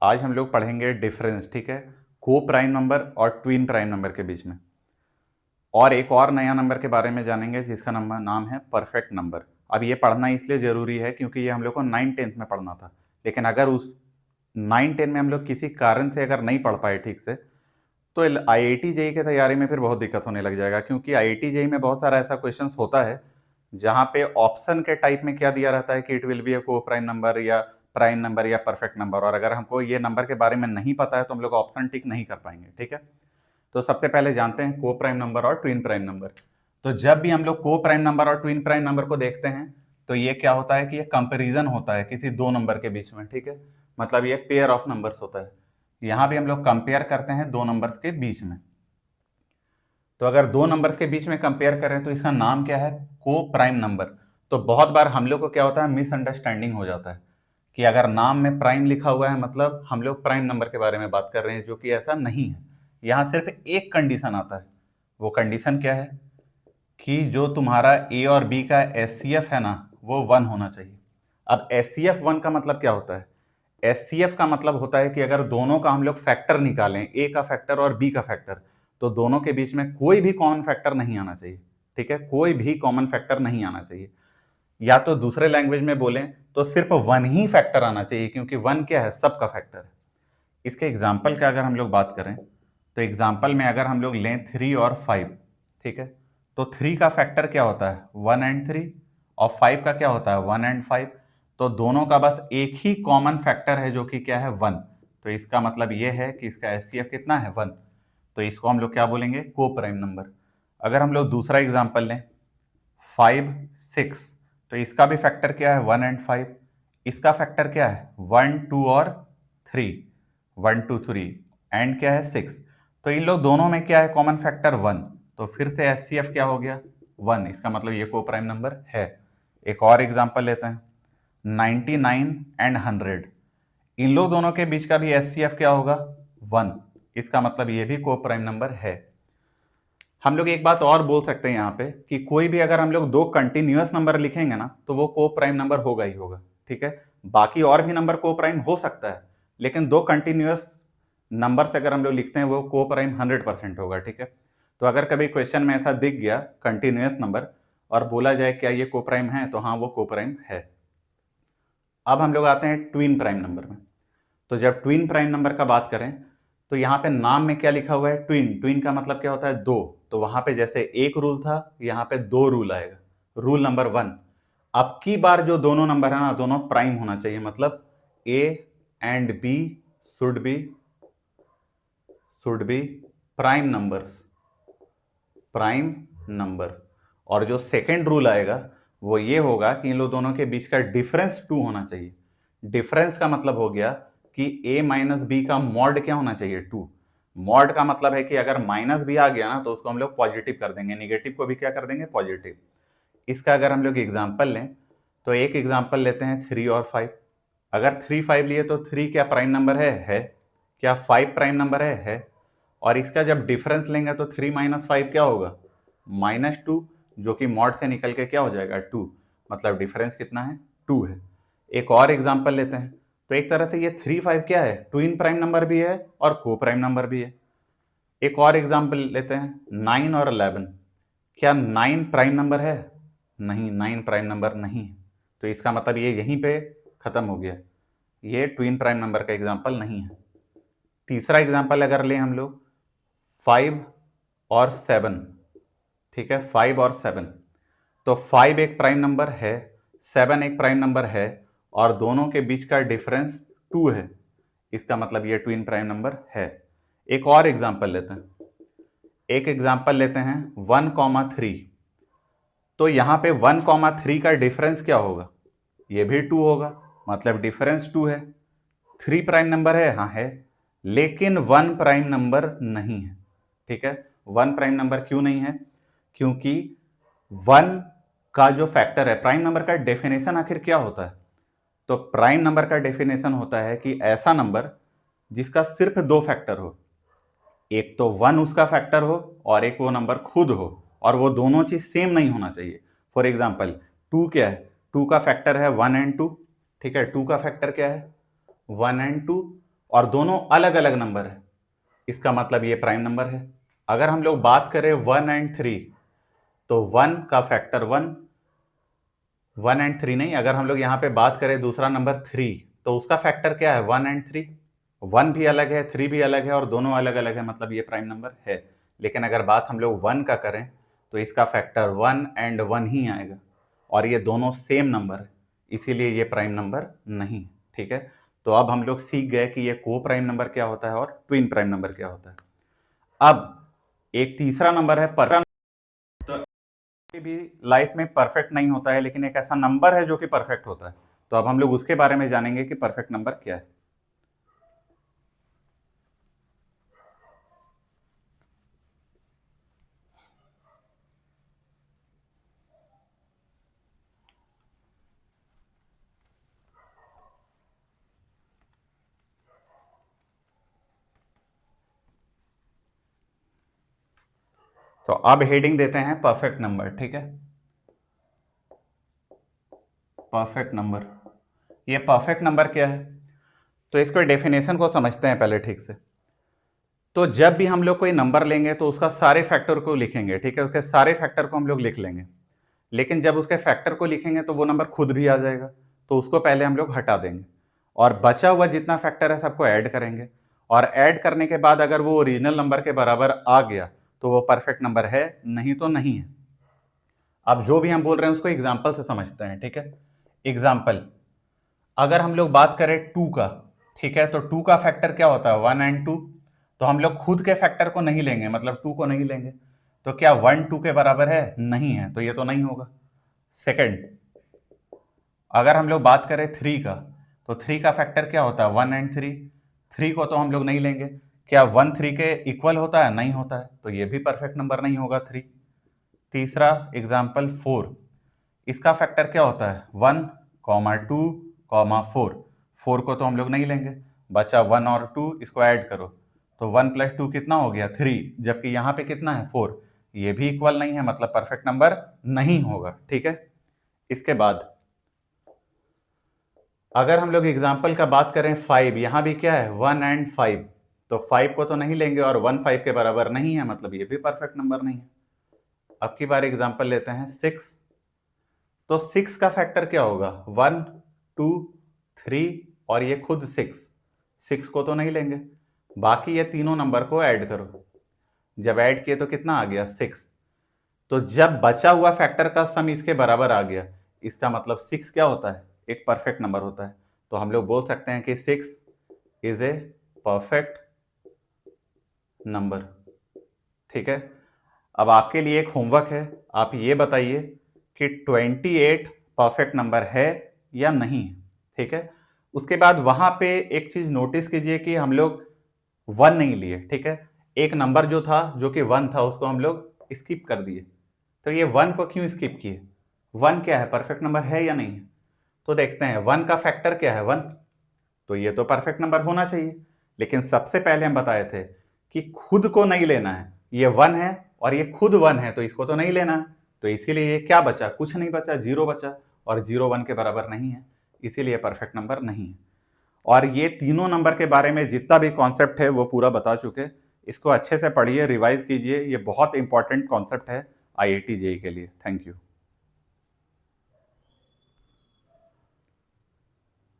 आज हम लोग पढ़ेंगे डिफरेंस, ठीक है, को प्राइम नंबर और ट्विन प्राइम नंबर के बीच में। और एक और नया नंबर के बारे में जानेंगे जिसका नाम है परफेक्ट नंबर। अब ये पढ़ना इसलिए ज़रूरी है क्योंकि ये हम लोग को 9th-10th में पढ़ना था, लेकिन अगर उस 9-10 में हम लोग किसी कारण से अगर नहीं पढ़ पाए ठीक से, तो IIT जेई की तैयारी में फिर बहुत दिक्कत होने लग जाएगा, क्योंकि IIT जेई में बहुत सारा ऐसा क्वेश्चंस होता है जहाँ पे ऑप्शन के टाइप में क्या दिया रहता है कि इट विल बी ए को प्राइम नंबर या प्राइम नंबर या परफेक्ट नंबर, और अगर हमको ये नंबर के बारे में नहीं पता है तो हम लोग ऑप्शन टिक नहीं कर पाएंगे, ठीक है। तो सबसे पहले जानते हैं को प्राइम नंबर और ट्विन प्राइम नंबर। तो जब भी हम लोग को प्राइम नंबर और ट्विन प्राइम नंबर को देखते हैं तो ये क्या होता है कि ये कंपेरिजन होता है किसी दो नंबर के बीच में, ठीक है। मतलब ये पेयर ऑफ नंबर्स होता है। यहाँ भी हम लोग कंपेयर करते हैं दो नंबर्स के बीच में। तो अगर दो नंबर्स के बीच में कंपेयर करें तो इसका नाम क्या है, को प्राइम नंबर। तो बहुत बार हम लोग को क्या होता है, मिसअंडरस्टैंडिंग हो जाता है कि अगर नाम में प्राइम लिखा हुआ है मतलब हम लोग प्राइम नंबर के बारे में बात कर रहे हैं, जो कि ऐसा नहीं है। यहाँ सिर्फ एक कंडीशन आता है। वो कंडीशन क्या है कि जो तुम्हारा ए और बी का एचसीएफ है ना, वो 1 होना चाहिए। अब एचसीएफ 1 का मतलब क्या होता है, एचसीएफ का मतलब होता है कि अगर दोनों का हम लोग फैक्टर निकालें, ए का फैक्टर और बी का फैक्टर, तो दोनों के बीच में कोई भी कॉमन फैक्टर नहीं आना चाहिए, ठीक है। कोई भी कॉमन फैक्टर नहीं आना चाहिए, या तो दूसरे लैंग्वेज में बोलें तो सिर्फ 1 ही फैक्टर आना चाहिए, क्योंकि 1 क्या है, सबका फैक्टर है। इसके एग्जाम्पल का अगर हम लोग बात करें तो एग्जाम्पल में अगर हम लोग लें 3 और 5, ठीक है, तो 3 का फैक्टर क्या होता है, 1 एंड 3, और 5 का क्या होता है, 1 एंड 5। तो दोनों का बस एक ही कॉमन फैक्टर है जो कि क्या है, 1। तो इसका मतलब ये है कि इसका एचसीएफ कितना है, 1। तो इसको हम लोग क्या बोलेंगे, को प्राइम नंबर। अगर हम लोग दूसरा एग्जाम्पल लें 5, 6, तो इसका भी फैक्टर क्या है, 1 एंड 5। इसका फैक्टर क्या है, 1, 2 और 3, 1, 2, 3, एंड क्या है, 6। तो इन लोग दोनों में क्या है, कॉमन फैक्टर 1। तो फिर से एचसीएफ क्या हो गया, 1। इसका मतलब ये को प्राइम नंबर है। एक और एग्जांपल लेते हैं 99 एंड 100। इन लोग दोनों के बीच का भी एचसीएफ क्या होगा, 1। इसका मतलब ये भी को प्राइम नंबर है। हम लोग एक बात और बोल सकते हैं यहाँ पे कि कोई भी अगर हम लोग दो कंटिन्यूअस नंबर लिखेंगे ना तो वो को प्राइम नंबर होगा ही होगा, ठीक है। बाकी और भी नंबर को प्राइम हो सकता है, लेकिन दो कंटिन्यूअस नंबर से अगर हम लोग लिखते हैं वो को प्राइम 100% होगा, ठीक है। तो अगर कभी क्वेश्चन में ऐसा दिख गया कंटिन्यूअस नंबर और बोला जाए क्या ये को प्राइम है, तो हाँ वो को प्राइम है। अब हम लोग आते हैं ट्विन प्राइम नंबर में। तो जब ट्विन प्राइम नंबर का बात करें तो यहाँ पे नाम में क्या लिखा हुआ है, ट्विन। ट्विन का मतलब क्या होता है, दो। तो वहां पे जैसे एक रूल था, यहाँ पे दो रूल आएगा। रूल नंबर 1, अब की बार जो दोनों नंबर है ना, दोनों प्राइम होना चाहिए। मतलब A and B should be prime numbers, prime numbers. और जो सेकेंड रूल आएगा वो ये होगा कि इन लोग दोनों के बीच का डिफरेंस 2 होना चाहिए। डिफरेंस का मतलब हो गया कि a माइनस बी का मॉड क्या होना चाहिए, 2। मॉड का मतलब है कि अगर माइनस भी आ गया ना तो उसको हम लोग पॉजिटिव कर देंगे, निगेटिव को भी क्या कर देंगे, पॉजिटिव। इसका अगर हम लोग एग्जाम्पल लें तो एक एग्जाम्पल लेते हैं 3 और 5। अगर 3, 5 लिए तो 3 क्या प्राइम नंबर है। क्या 5 प्राइम नंबर है। और इसका जब डिफरेंस लेंगे तो 3 माइनस 5 क्या होगा, -2, जो कि मॉड से निकल के क्या हो जाएगा, 2। मतलब डिफरेंस कितना है, 2 है। एक और एग्जांपल लेते हैं तो एक तरह से ये 3, 5 क्या है, ट्विन प्राइम नंबर भी है और को प्राइम नंबर भी है। एक और एग्जांपल लेते हैं 9 और 11। क्या 9 प्राइम नंबर है, नहीं, 9 प्राइम नंबर नहीं है। तो इसका मतलब ये यहीं पे खत्म हो गया, ये ट्विन प्राइम नंबर का एग्जांपल नहीं है। तीसरा एग्जांपल अगर लें हम लोग 5 और 7, ठीक है, 5 और 7। तो 5 एक प्राइम नंबर है, 7 एक प्राइम नंबर है, और दोनों के बीच का डिफरेंस 2 है। इसका मतलब ये ट्विन प्राइम नंबर है। एक और एग्जांपल लेते हैं, एक एग्जांपल लेते हैं 1,3। तो यहाँ पे 1,3 का डिफरेंस क्या होगा, ये भी 2 होगा। मतलब डिफरेंस 2 है। 3 प्राइम नंबर है, हाँ है, लेकिन 1 प्राइम नंबर नहीं है, ठीक है। 1 प्राइम नंबर क्यों नहीं है, क्योंकि 1 का जो फैक्टर है, प्राइम नंबर का डेफिनेशन आखिर क्या होता है। तो प्राइम नंबर का डेफिनेशन होता है कि ऐसा नंबर जिसका सिर्फ दो फैक्टर हो, एक तो 1 उसका फैक्टर हो और एक वो नंबर खुद हो, और वो दोनों चीज सेम नहीं होना चाहिए। फॉर एग्जाम्पल 2 क्या है, 2 का फैक्टर है 1 एंड 2, ठीक है। 2 का फैक्टर क्या है, 1 एंड 2। और दोनों अलग अलग नंबर है, इसका मतलब ये प्राइम नंबर है। अगर हम लोग बात करें 1 एंड 3, तो 1 का फैक्टर 1, 1 एंड 3 नहीं, अगर हम लोग यहाँ पे बात करें दूसरा नंबर 3, तो उसका फैक्टर क्या है 1 एंड 3, 1 भी अलग है 3 भी अलग है और दोनों अलग अलग है, मतलब ये प्राइम नंबर है। लेकिन अगर बात हम लोग 1 का करें तो इसका फैक्टर 1 एंड 1 ही आएगा और ये दोनों सेम नंबर है, इसीलिए ये प्राइम नंबर नहीं। ठीक है, तो अब हम लोग सीख गए कि ये को प्राइम नंबर क्या होता है और ट्विन प्राइम नंबर क्या होता है। अब एक तीसरा नंबर है परफेक्ट। तो भी लाइफ में परफेक्ट नहीं होता है, लेकिन एक ऐसा नंबर है जो कि परफेक्ट होता है। तो अब हम लोग उसके बारे में जानेंगे कि परफेक्ट नंबर क्या है। तो अब हेडिंग देते हैं परफेक्ट नंबर। ठीक है, परफेक्ट नंबर, ये परफेक्ट नंबर क्या है, तो इसको डेफिनेशन को समझते हैं पहले ठीक से। तो जब भी हम लोग कोई नंबर लेंगे तो उसका सारे फैक्टर को लिखेंगे, ठीक है, उसके सारे फैक्टर को हम लोग लिख लेंगे। लेकिन जब उसके फैक्टर को लिखेंगे तो वो नंबर खुद भी आ जाएगा, तो उसको पहले हम लोग हटा देंगे और बचा हुआ जितना फैक्टर है सबको ऐड करेंगे। और ऐड करने के बाद अगर वो ओरिजिनल नंबर के बराबर आ गया तो वो परफेक्ट नंबर है, नहीं तो नहीं है। अब जो भी हम बोल रहे हैं उसको एग्जाम्पल से समझते हैं। ठीक है, एग्जाम्पल, अगर हम लोग बात करें 2 का, ठीक है, तो 2 का फैक्टर क्या होता है 1 एंड 2, तो हम लोग खुद के फैक्टर को नहीं लेंगे, मतलब 2 को नहीं लेंगे। तो क्या 1 2 के बराबर है, नहीं है, तो ये तो नहीं होगा। सेकंड, अगर हम लोग बात करें 3 का, तो 3 का फैक्टर क्या होता है 1 एंड 3, 3 को तो हम लोग नहीं लेंगे। क्या 1 3 के इक्वल होता है, नहीं होता है, तो ये भी परफेक्ट नंबर नहीं होगा 3। तीसरा एग्जाम्पल 4, इसका फैक्टर क्या होता है 1 2 4, 4 को तो हम लोग नहीं लेंगे, बचा 1 और 2, इसको ऐड करो तो 1 + 2 कितना हो गया 3, जबकि यहाँ पे कितना है 4, ये भी इक्वल नहीं है, मतलब परफेक्ट नंबर नहीं होगा। ठीक है, इसके बाद अगर हम लोग एग्जाम्पल का बात करें 5, यहाँ भी क्या है 1 एंड 5, तो 5 को तो नहीं लेंगे और 1 5 के बराबर नहीं है, मतलब ये भी परफेक्ट नंबर नहीं है। अब की बार एग्जाम्पल लेते हैं 6, तो 6 का फैक्टर क्या होगा 1 2 3 और ये खुद 6, 6 को तो नहीं लेंगे, बाकी ये तीनों नंबर को ऐड करो, जब ऐड किए तो कितना आ गया 6, तो जब बचा हुआ फैक्टर का सम इसके बराबर आ गया, इसका मतलब 6 क्या होता है, एक परफेक्ट नंबर होता है। तो हम लोग बोल सकते हैं कि 6 इज ए परफेक्ट नंबर। ठीक है, अब आपके लिए एक होमवर्क है, आप ये बताइए कि 28 परफेक्ट नंबर है या नहीं। ठीक है, उसके बाद वहां पे एक चीज नोटिस कीजिए कि हम लोग 1 नहीं लिए। ठीक है, एक नंबर जो था जो कि 1 था उसको हम लोग स्किप कर दिए, तो ये 1 को क्यों स्किप किए, 1 क्या है परफेक्ट नंबर है या नहीं है, तो देखते हैं 1 का फैक्टर क्या है 1, तो ये तो परफेक्ट नंबर होना चाहिए। लेकिन सबसे पहले हम बताए थे कि खुद को नहीं लेना है, ये 1 है और ये खुद 1 है, तो इसको तो नहीं लेना है, तो इसीलिए ये क्या बचा, कुछ नहीं बचा, 0 बचा, और 0 1 के बराबर नहीं है, इसीलिए परफेक्ट नंबर नहीं है। और ये तीनों नंबर के बारे में जितना भी कॉन्सेप्ट है वो पूरा बता चुके, इसको अच्छे से पढ़िए, रिवाइज कीजिए, ये बहुत इंपॉर्टेंट कॉन्सेप्ट है IIT JEE के लिए। Thank you.